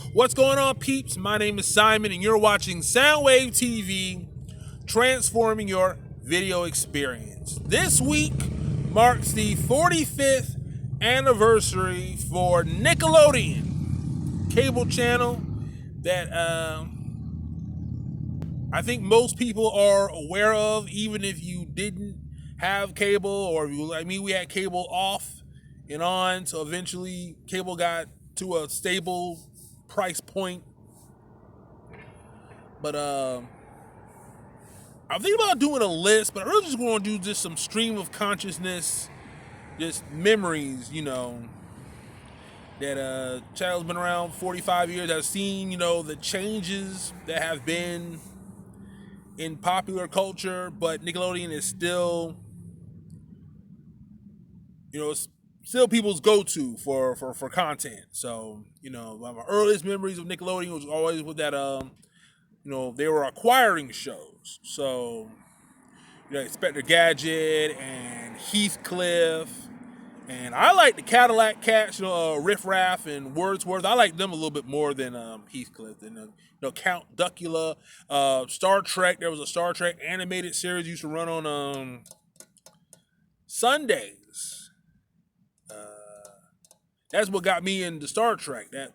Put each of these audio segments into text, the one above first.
What's going on, peeps? My name is Simon, and you're watching Soundwave TV, transforming your video experience. This week marks the 45th anniversary for Nickelodeon, cable channel that I think most people are aware of, even if you didn't have cable, or if you like me, we had cable off and on. So eventually, cable got to a stable price point. But I'm thinking about doing a list, but I really just want to do just some stream of consciousness, just memories, that channel's been around 45 years. I've seen, the changes that have been in popular culture, but Nickelodeon is still, it's still people's go-to for content. So, my earliest memories of Nickelodeon was always with that, they were acquiring shows. So, Inspector Gadget and Heathcliff. And I like the Cadillac Cats, Riff Raff and Wordsworth. I like them a little bit more than Heathcliff. And Count Duckula, Star Trek. There was a Star Trek animated series used to run on Sundays. That's what got me into Star Trek. That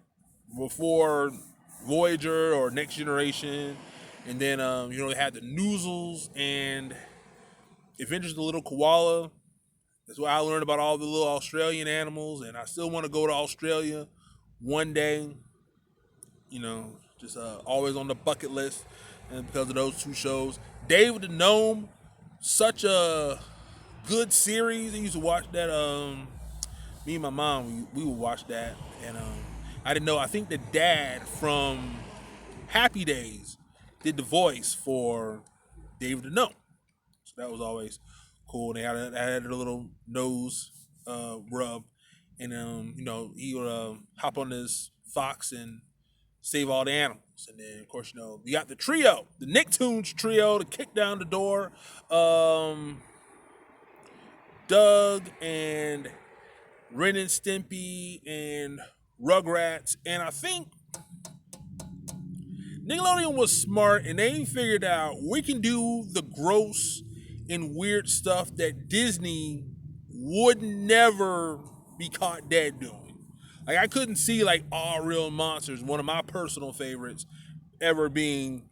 before Voyager or Next Generation, and then they had the Noozles and Adventures of the Little Koala. That's why I learned about all the little Australian animals, and I still want to go to Australia one day. Just always on the bucket list, and because of those two shows. Dave the Gnome, such a good series. I used to watch that. Me and my mom, we would watch that, and I didn't know. I think the dad from Happy Days did the voice for Dave the Gnome, so that was always cool. They had a little nose rub, and he would hop on this fox and save all the animals. And then of course we got the trio, the Nicktoons trio, to kick down the door. Doug and Ren and Stimpy and Rugrats, and I think Nickelodeon was smart, and they figured out we can do the gross and weird stuff that Disney would never be caught dead doing. Like, I couldn't see All Real Monsters, one of my personal favorites, ever being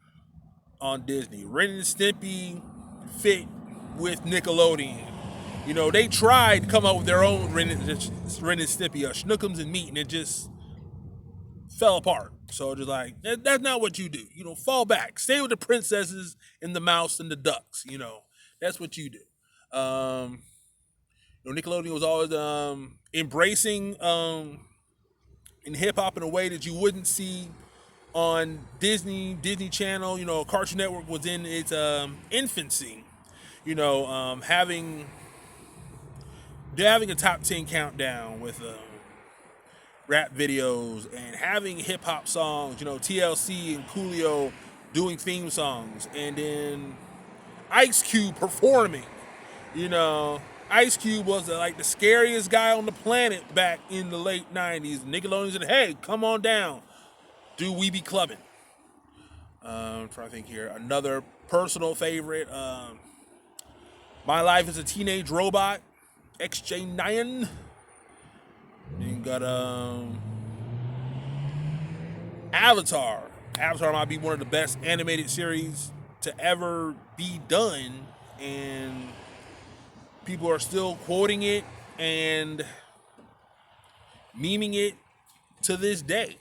on Disney. Ren and Stimpy fit with Nickelodeon. They tried to come up with their own Ren and Stimpy, Schnookums and Meat, and it just fell apart. So just that's not what you do. Fall back. Stay with the princesses and the mouse and the ducks. That's what you do. Nickelodeon was always embracing in hip hop in a way that you wouldn't see on Disney Channel. Cartoon Network was in its infancy. Having a top 10 countdown with rap videos and having hip hop songs. TLC and Coolio doing theme songs, and then Ice Cube performing. Ice Cube was the scariest guy on the planet back in the late 90s. Nickelodeon said, hey, come on down. Do we be clubbing? I'm trying to think here. Another personal favorite. My Life as a Teenage Robot. XJ9. Then you got Avatar. Avatar might be one of the best animated series to ever be done, and people are still quoting it and memeing it to this day.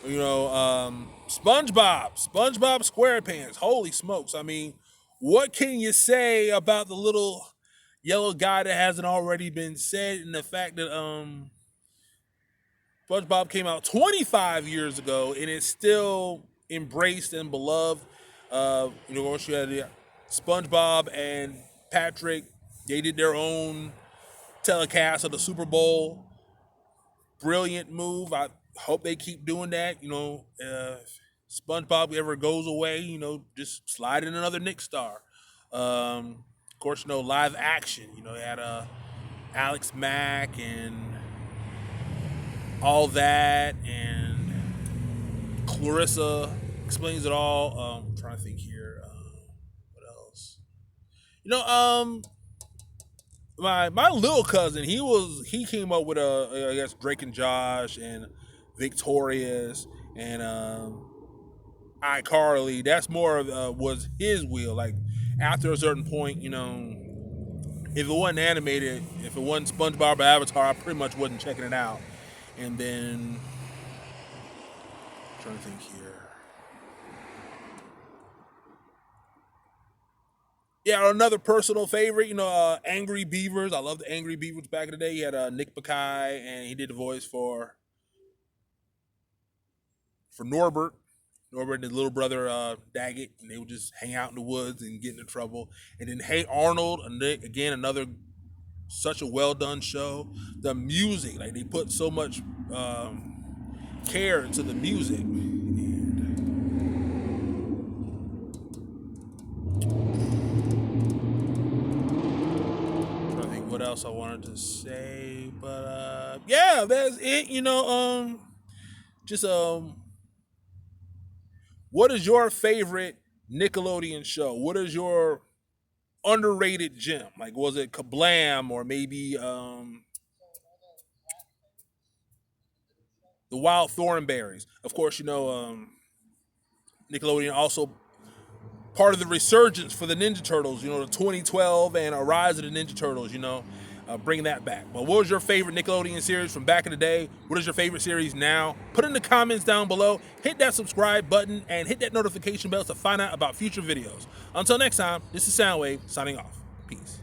SpongeBob SquarePants. Holy smokes! I mean, what can you say about the little yellow guy that hasn't already been said, and the fact that SpongeBob came out 25 years ago and it's still embraced and beloved. You had SpongeBob and Patrick. They did their own telecast of the Super Bowl. Brilliant move. I hope they keep doing that. If SpongeBob ever goes away, just slide in another Nick star. Of course, live action. They had Alex Mack and all that, and Clarissa explains it all. I'm trying to think here. What else? You know, my little cousin, he came up with I guess Drake and Josh and Victorious and iCarly. That's more of was his wheel. Like after a certain point, if it wasn't animated, if it wasn't SpongeBob or Avatar, I pretty much wasn't checking it out. And then I'm trying to think here. Yeah, another personal favorite, Angry Beavers. I love the Angry Beavers back in the day. He had Nick Bakay, and he did the voice for Norbert. Norbert and his little brother Daggett, and they would just hang out in the woods and get into trouble. And then Hey Arnold, again another such a well done show. The music, like they put so much care into the music. I think what else I wanted to say, but yeah, that's it. Just what is your favorite Nickelodeon show? What is your underrated gem? Like, was it Kablam or maybe the Wild Thornberries? Of course, Nickelodeon also part of the resurgence for the Ninja Turtles. The 2012 and a Rise of the Ninja Turtles. Bringing that back. But what was your favorite Nickelodeon series from back in the day? What is your favorite series now? Put in the comments down below. Hit that subscribe button and hit that notification bell to find out about future videos. Until next time, this is Soundwave signing off. Peace.